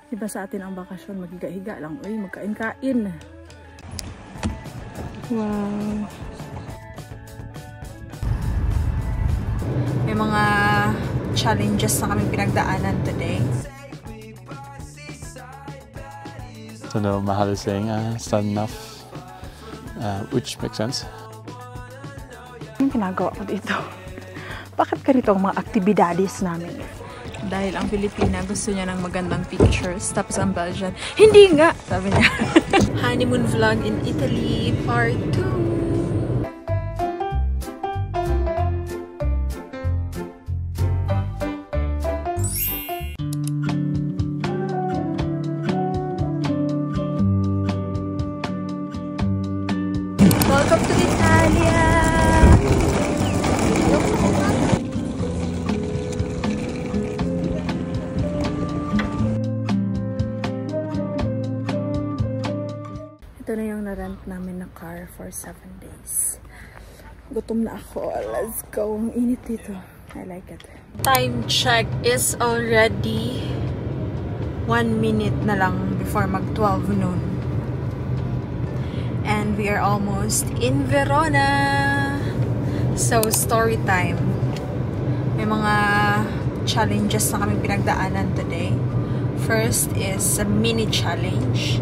Diba sa atin ang bakasyon, magiga-higa lang. Uy, magkain-kain. Wow. May mga challenges na kami pinagdaanan today. So no, Mahal is saying, it's not enough, which makes sense. Anong ginagawa ko dito? Bakit ganito ang mga aktibidades namin? Dahil ang Pilipina gusto niya ng magandang pictures, tapos ang Belgian, hindi nga! Sabi niya. Honeymoon vlog in Italy, part 2. Welcome to Italia! Ito na yung na-rent namin na car for 7 days. Gutom na ako. Let's go. Ang init dito. I like it. Time check is already 1 minute na lang before mag 12 noon. And we are almost in Verona. So, story time. May mga challenges na kami pinagdaanan today. First is a mini challenge.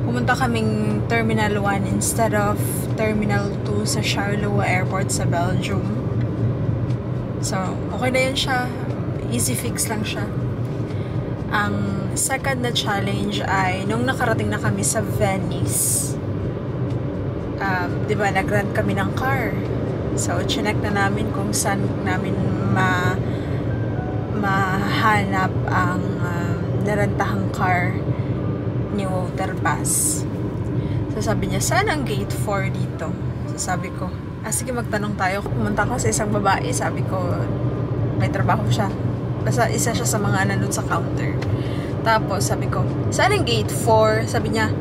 Pumunta kaming Terminal 1 instead of Terminal 2 sa Charleroi Airport sa Belgium. So, okay na yun siya. Easy fix lang siya. Ang second na challenge ay nung nakarating na kami sa Venice. Diba, nag-rent kami ng car. So, chinek na namin kung saan namin mahanap ang narentahang car ni Waterpass. So, sabi niya, saan ang gate 4 dito? So, sabi ko, sige, magtanong tayo. Pumunta ako sa isang babae. Sabi ko, may trabaho siya. Basta isa siya sa mga nandun sa counter. Tapos, sabi ko, saan ang gate 4? Sabi niya,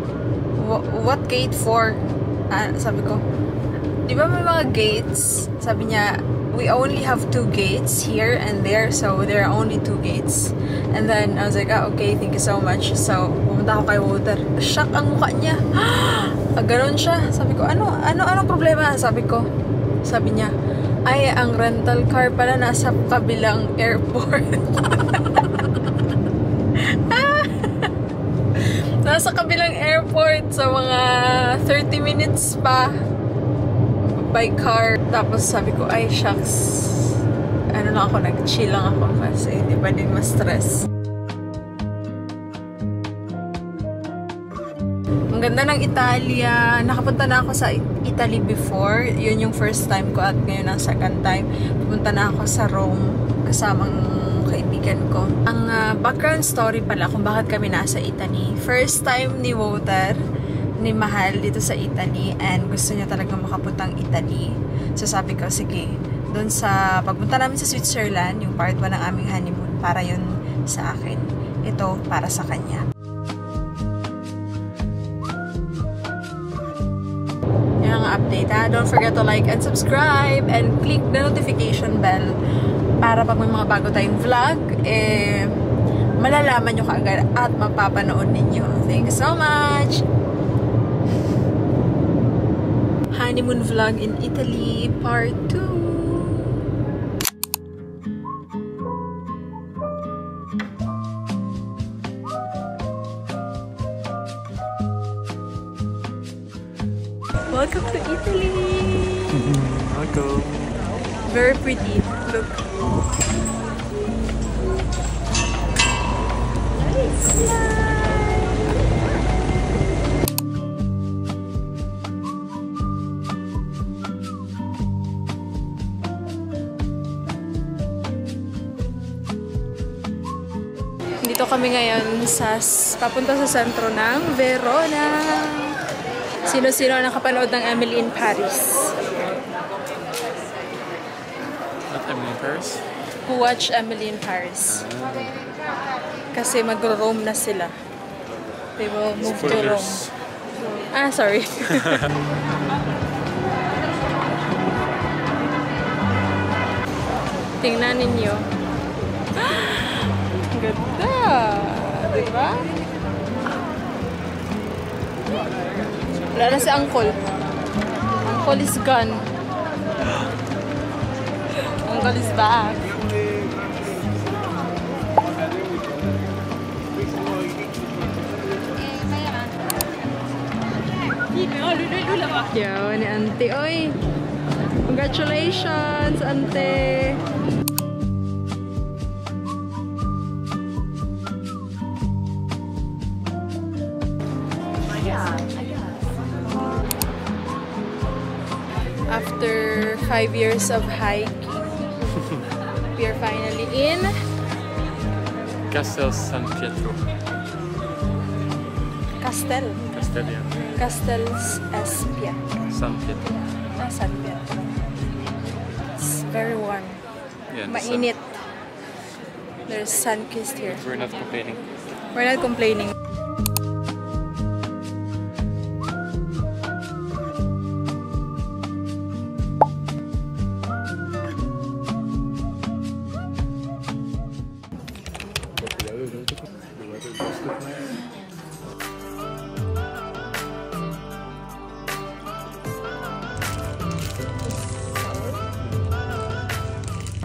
what gate 4? Sabi ko, di ba may mga gates? Sabi niya, we only have 2 gates here and there, so there are only 2 gates. And then I was like, okay, thank you so much. So pumunta ako kay Water. Shock ang mukha niya. Ganon siya. Sabi ko, ano problema? Sabi niya, ay, ang rental car pala nasa kabilang airport. Nasa kabilang airport, sa mga 30 minutes pa by car. Tapos sabi ko, ay shucks, ano lang ako, nag-chill lang ako kasi di ba din ma-stress. Ang ganda ng Italia. Nakapunta na ako sa Italy before. Yun yung first time ko at ngayon ang second time. Pupunta na ako sa Rome kasamang kaibigan ko. Ang background story pala kung bakit kami nasa Italy. First time ni Water, ni Mahal dito sa Italy, and gusto niya talaga makapuntang Italy. So sabi ko, sige, doon sa pagpunta namin sa Switzerland, yung part 1 ng aming honeymoon, para yun sa akin. Ito para sa kanya. Yan ang update ha. Don't forget to like and subscribe and click the notification bell para pag may mga bago tayong vlog, malalaman nyo kaagad at mapapanood ninyo. Thank you so much! Honeymoon vlog in Italy, part 2. Welcome to Italy! Welcome! Very pretty. Look. Dito kami ngayon papunta sa sentro ng Verona. Sino-sino nakapanood ng Emily in Paris? Emily in Paris? Who watch Emily in Paris? Kasi mag-Rome na sila. They will move to Rome. Sorry. Tingnan ninyo. Ganda! Diba? Wala na si Uncle. Uncle is gone. Uncle is back. Yo, ni Auntie. Oy! Congratulations, Auntie! After 5 years of hiking, we are finally in Castel San Pietro. Castel. Castellia. Castells Espia. San Pietro. San Pietro. It's very warm. Yeah, Mainit. There's sun-kissed here. We're not complaining. We're not complaining.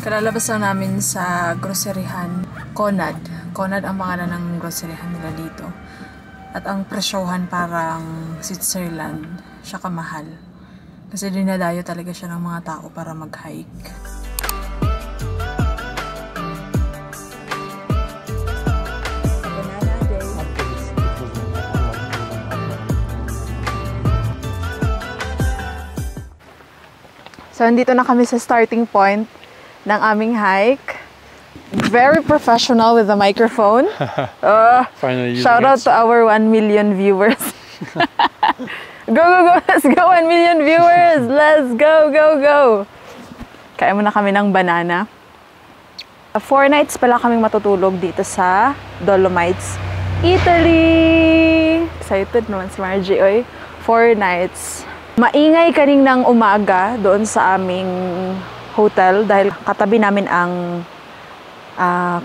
Kalalabas lang namin sa groceryhan. Conad. Conad ang pangalan ng groceryhan nila dito. At ang presyohan parang Switzerland. Siya kamahal. Kasi dinadayo talaga siya ng mga tao para mag-hike. So, andito na kami sa starting point ng aming hike. Very professional with the microphone. Finally, shout out to our 1 million viewers. Go, go, go! Let's go! 1 million viewers! Let's go, go, go! Kaya muna kami ng banana. 4 nights pala kaming matutulog dito sa Dolomites, Italy! Excited naman si Margie, oy. 4 nights. Maingay kaninang umaga doon sa aming hotel dahil katabi namin ang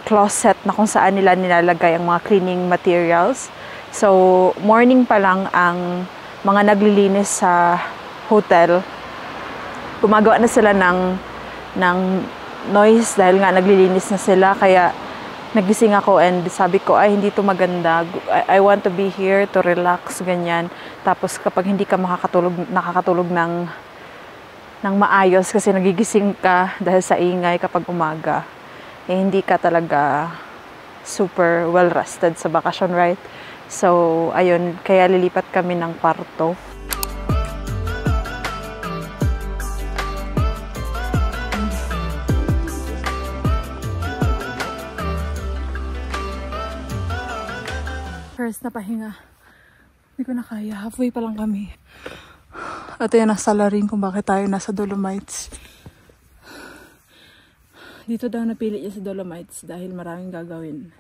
closet na kung saan nila nilalagay ang mga cleaning materials. So, morning pa lang ang mga naglilinis sa hotel. Gumagawa na sila ng noise dahil nga naglilinis na sila. Kaya nagising ako and sabi ko, ay hindi to maganda. I want to be here to relax, ganyan. Tapos kapag hindi ka nakakatulog ng maayos kasi nagigising ka dahil sa ingay kapag umaga, eh hindi ka talaga super well rested sa bakasyon, right? So, ayun, kaya lilipat kami ng kwarto. First na pahinga. Hindi ko na kaya. Halfway pa lang kami. At yan ang salarin kung bakit tayo nasa Dolomites. Dito daw napili niya sa Dolomites dahil maraming gagawin.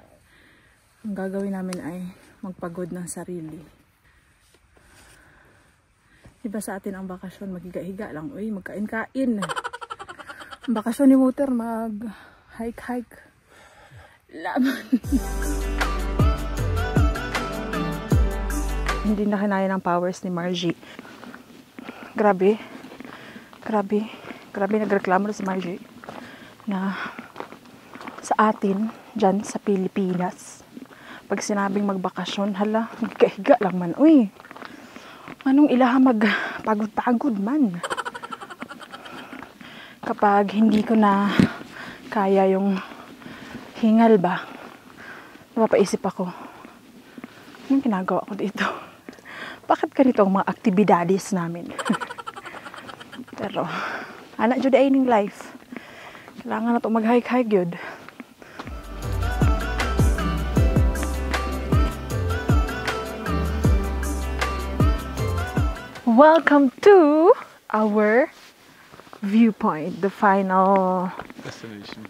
Ang gagawin namin ay magpagod ng sarili. Diba sa atin ang bakasyon, maghiga-higa lang. Uy, magkain-kain. Ang bakasyon ni Mutter, mag-hike-hike. Laman. Hindi na kinaya ng powers ni Margie. Grabe. Grabe. Grabe nagreklamo na si Margie na sa atin, dyan sa Pilipinas, pag sinabing magbakasyon, hala, magkahiga lang man. Uy, anong ilaha magpagod-pagod man? Kapag hindi ko na kaya yung hingal ba, napapaisip ako, anong ginagawa ko dito? Bakit ganito ang mga aktibidades namin? Pero, anak jud ay ning life. Kailangan na ito mag-hike-hike yun. Welcome to our viewpoint, the final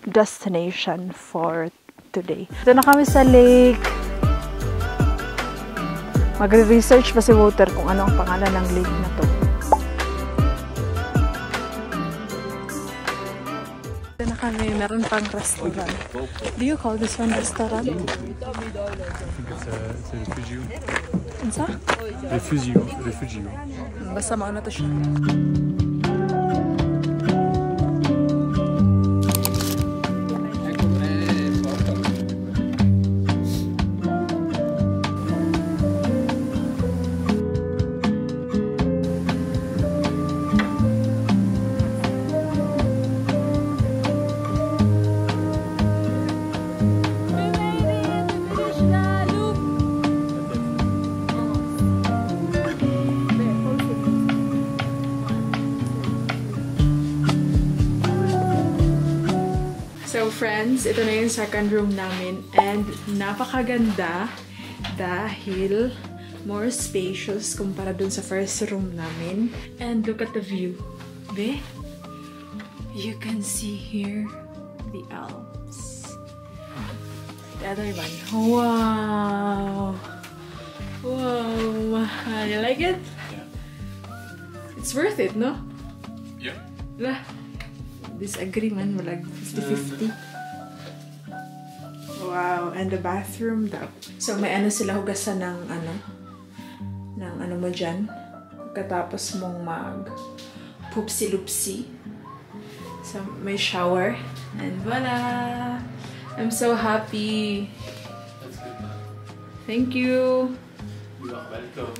destination for today. Ito na kami sa lake. Magre-research pa si Wouter kung ano ang pangalan ng lake na to. Ito na kami meron pang restaurant. Do you call this one restaurant? I think it's a refugio. Unsa? Refugio. Basta mauna to siya. So friends, ito na yung second room namin and napakaganda dahil more spacious kumpara dun sa first room namin. And look at the view. Be? You can see here the Alps. The other one. Wow! Wow! You like it? Yeah. It's worth it, no? Yeah. Diba? Disagree man, walag 50-50. Wow, and the bathroom daw. So may ano sila hugasan ng ano mo dyan. Pagkatapos mong mag poopsie-loopsie. So may shower. And voila! I'm so happy. That's good. Thank you. You are welcome.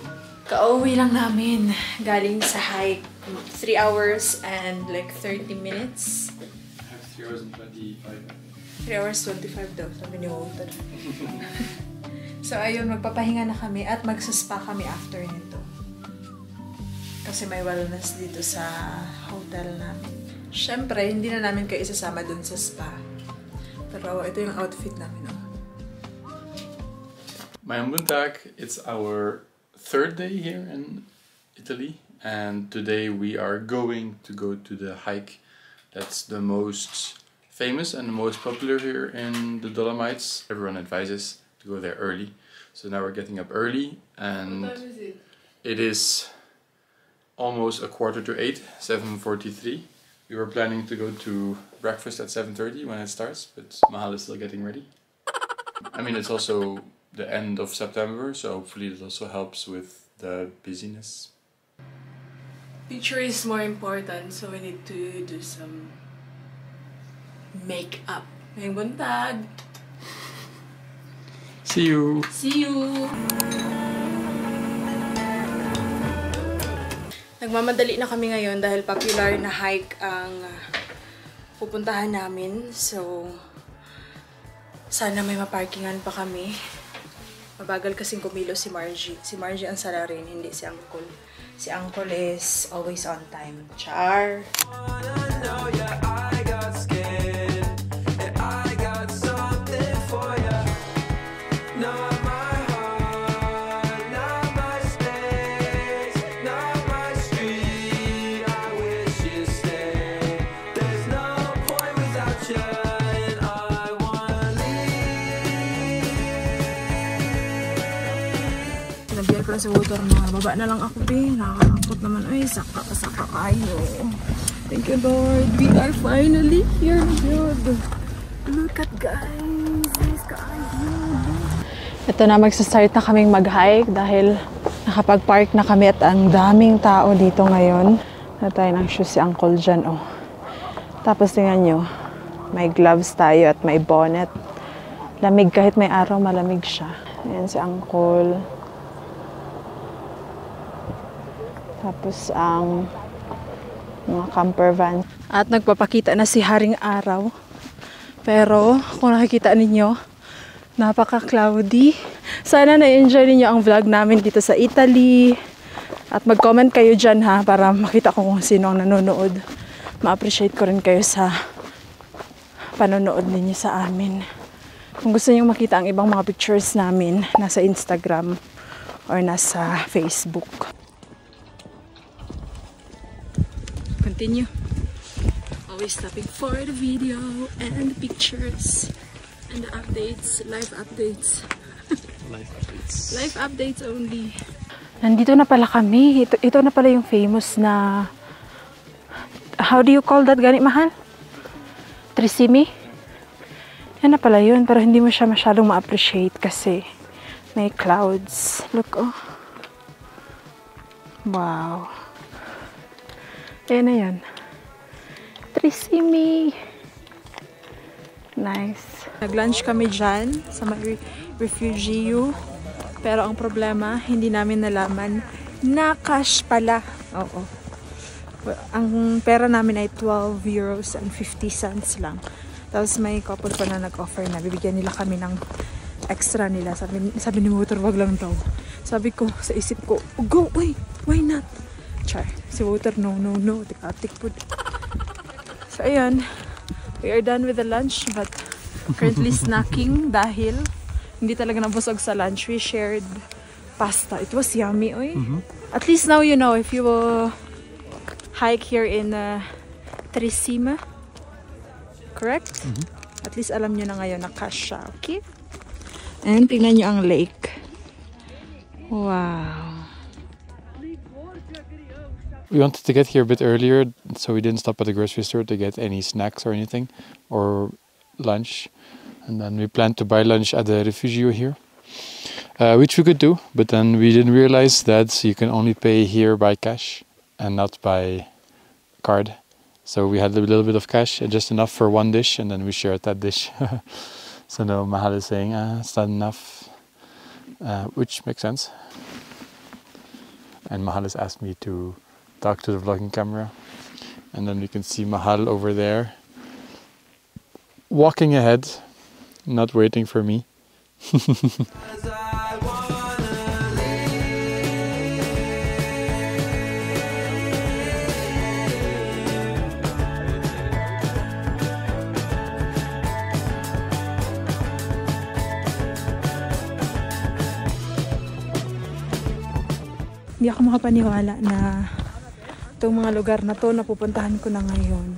Kauwi lang namin galing sa hike. 3 hours and like 30 minutes. I have 3 hours and 25. 3 hours 25 daw, sabi ni Walter. So ayun, magpapahinga na kami at magsaspa kami after nito. Kasi may wellness dito sa hotel namin. Siyempre, hindi na namin kayo isasama dun sa spa. Pero ito yung outfit namin. Oh. Mayang buntag, it's our third day here in Italy. And today we are going to go to the hike that's the most famous and the most popular here in the Dolomites. Everyone advises to go there early. So now we're getting up early and What time is it? it is almost 7:45, 7:43. We were planning to go to breakfast at 7:30 when it starts, but Mahal is still getting ready. I mean, it's also the end of September, so hopefully it also helps with the busyness. Picture is more important, so we need to do some makeup. Ngayong buntag! See you! See you! Nagmamadali na kami ngayon dahil popular na hike ang pupuntahan namin. So, sana may maparkingan pa kami. Mabagal kasing kumilos si Margie. Si Margie ang salarin, hindi si Uncle. Si Uncle is always on time. Char! Nabiyar ko na sa water na baba na lang ako, be. Nakakakot naman. Ay, saka kayo. Thank you, Lord. We are finally here, Lord. Look at guys. Nice kayo. Ito na, magsastart na kaming mag-hike dahil nakapag-park na kami at ang daming tao dito ngayon. Natay ng shoes si Uncle dyan, oh. Tapos tingnan nyo, may gloves tayo at may bonnet. Lamig kahit may araw, malamig siya. Ayan si Uncle. Tapos ang mga camper van. At nagpapakita na si Haring Araw. Pero kung nakikita ninyo, napaka-cloudy. Sana na-enjoy ninyo ang vlog namin dito sa Italy. At mag-comment kayo dyan ha, para makita ko kung sino ang nanonood. Ma-appreciate ko rin kayo sa panonood ninyo sa amin. Kung gusto niyo makita ang ibang mga pictures namin, nasa Instagram or nasa Facebook. Continue. Always stopping for the video and the pictures and the updates, live updates. Life updates. Live updates only. Nandito na pala kami. Ito na pala yung famous na, how do you call that, ganit mahal? Trisimi? Yan na pala yun, pero hindi mo siya masyadong ma-appreciate kasi may clouds. Look, oh. Wow. Ayan na yan. Trisimi. Nice. Nag-lunch kami dyan sa Refugee U. Pero ang problema, hindi namin nalaman na cash pala. Oo. Ang pera namin ay 12 euros and 50 cents lang. Tapos may couple pa na nag-offer na bibigyan nila kami ng extra nila. Sabi ni Wouter, wag lang daw. Sabi ko, sa isip ko, oh, go, why not? Char. Si Wouter, no. Tik-atik po. So, ayan. We are done with the lunch, but currently snacking dahil hindi talaga nabusog sa lunch. We shared pasta. It was yummy, oy. At least now you know if you will hike here in Trisimi. Correct? At least alam nyo na ngayon na cash siya, okay? And tingnan nyo ang lake. Wow. We wanted to get here a bit earlier, so we didn't stop at the grocery store to get any snacks or anything, or lunch. And then we planned to buy lunch at the Refugio here, which we could do, but then we didn't realize that you can only pay here by cash and not by card. So we had a little bit of cash, just enough for one dish, and then we shared that dish. So now Mahal is saying, it's not enough, which makes sense. And Mahal has asked me to talk to the vlogging camera, and then we can see Mahal over there walking ahead, not waiting for me. Hindi ako makapaniwala na itong mga lugar na to napupuntahan ko na ngayon.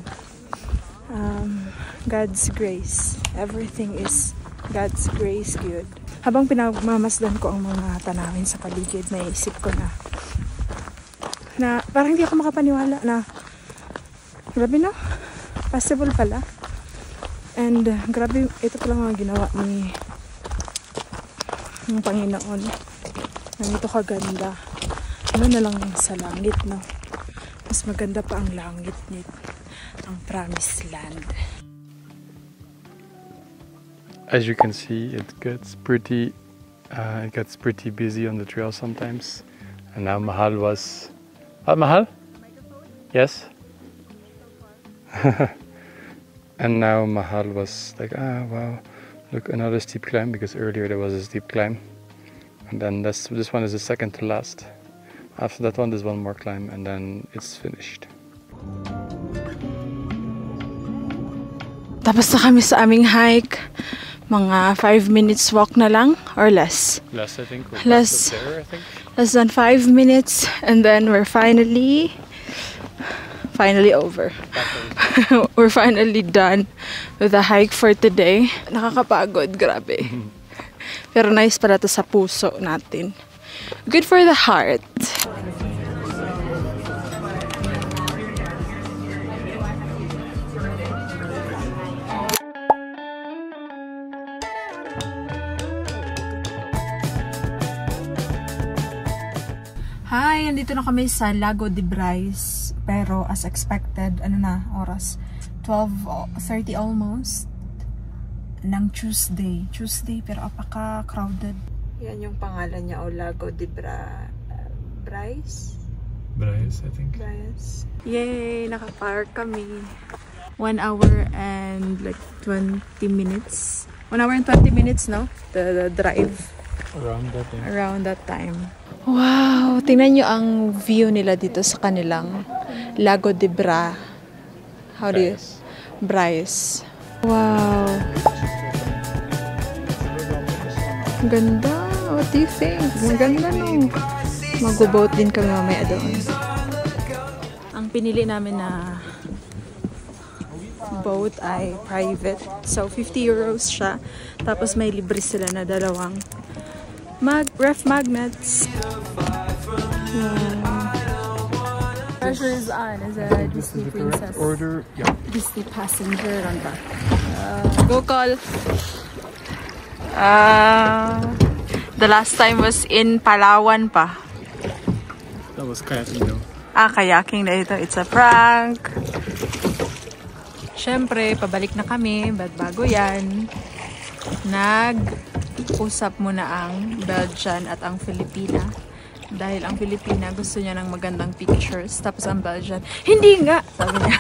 God's grace. Everything is God's grace, good. Habang pinagmamasdan ko ang mga tanawin sa paligid, naisip ko na parang hindi ako makapaniwala na grabe no? Possible pala. And grabe, ito pala mga ginawa ni ng Panginoon. Nandito kaganda. Ano na lang sa langit, no? Mas maganda pa ang langit nito. Ang promised land. As you can see, it gets pretty busy on the trail sometimes. And now Mahal was... Mahal? Yes? And now Mahal was like, wow, look, another steep climb, because earlier there was a steep climb. And then this one is the second to last. After that one, there's one more climb, and then it's finished. Tapos na kami sa aming hike. Mga 5 minutes walk na lang, or less. Less, I think. Less, there, I think. Less than 5 minutes, and then we're finally over. We're finally done with the hike for today. Nakakapagod, grabe. Pero nice para to sa puso natin. Good for the heart. Hi, andito na kami sa Lago de Brais. Pero as expected, ano na, oras 12:30 almost ng Tuesday, pero apaka-crowded. Yan yung pangalan niya, o Lago de Brais? Brais, I think. Brais. Yay! Nakapark kami. 1 hour and like 20 minutes. 1 hour and 20 minutes, no? The drive. Around that time. Wow! Tingnan nyo ang view nila dito sa kanilang Lago de Brais. Wow! Ganda! What do you think? Ang ganda no? Mag-boat din kami mamaya doon. Ang pinili namin na boat ay private. So, 50 euros siya. Tapos may libre sila na dalawang ref magnets. Wow. Treasures on is a Disney princess. Order, yeah. Disney passenger lang ba? Go call. The last time was in Palawan pa. That was kayaking though. Kayaking na ito. It's a prank. Siyempre, pabalik na kami. But bago yan, nag-usap muna ang Belgian at ang Filipina. Dahil ang Filipina gusto niya ng magandang pictures. Tapos ang Belgian, hindi nga! Sabi niya.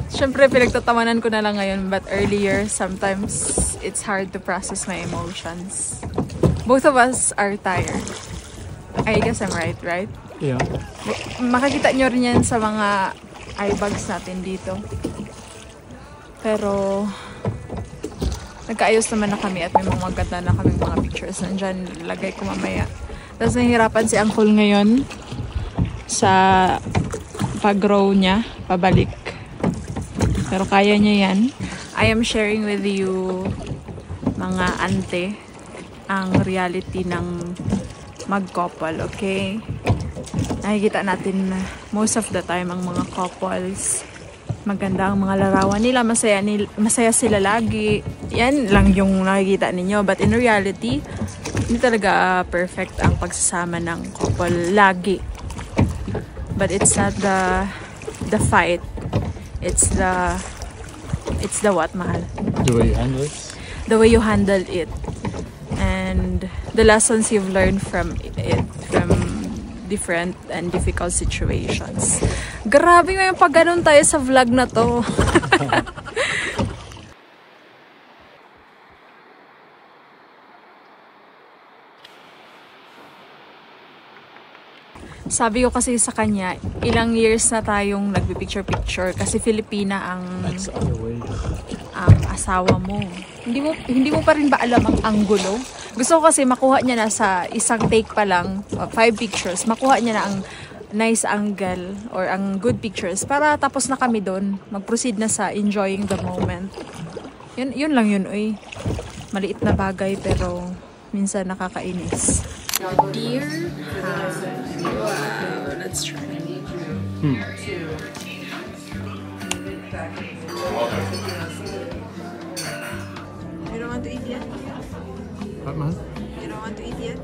Siyempre, pinagtatawanan ko na lang ngayon. But earlier, sometimes it's hard to process my emotions. Both of us are tired. I guess I'm right? Yeah. Makikita nyo rin yan sa mga eye bags natin dito. Pero nagkaayos naman na kami at may mga maganda na kami mga pictures. Nandyan, lagay ko mamaya. Tapos nahihirapan si Uncle ngayon sa pag-row niya, pabalik. Pero kaya niya yan. I am sharing with you, mga ante, ang reality ng mag-couple, okay? Nakikita natin most of the time ang mga couples. Maganda ang mga larawan nila, masaya sila lagi. Yan lang yung nakikita ninyo. But in reality, hindi talaga perfect ang pagsasama ng couple lagi. But it's not the fight. It's the what, mahal? The way you handle it? The way you handle it. And the lessons you've learned from it, from different and difficult situations. Grabe nga yung pag ganun tayo sa vlog na to. Sabi ko kasi sa kanya, ilang years na tayong nagpipicture-picture kasi Filipina ang asawa mo. Hindi mo pa rin ba alam ang anggulo? Gusto ko kasi makuha niya na sa isang take pa lang, 5 pictures, makuha niya na ang nice angle or ang good pictures para tapos na kami doon. Mag-proceed na sa enjoying the moment. Yun lang yun, uy. Maliit na bagay pero minsan nakakainis. Dear, wow, let's try. You don't want to eat yet? What, man? You don't want to eat yet?